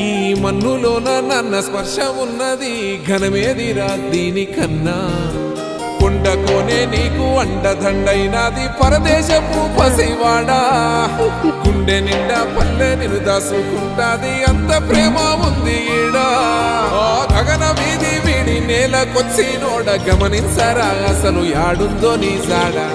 ఈ మన్నులోన నన్న స్పర్శ ఉన్నది ఘనమేదిరా దీనికన్నా కొండకోనే నీకు అండదండైనది పరదేశపు పసివాడా గుండె నిండా పల్లె నిన్ను దాసుకుంటాది అంత ప్రేమ ఉంది ఈడా గగన వీధి వీడి నేలకొచ్చి నోడ గమనించరా అసలు యాడుందో నీ జాడా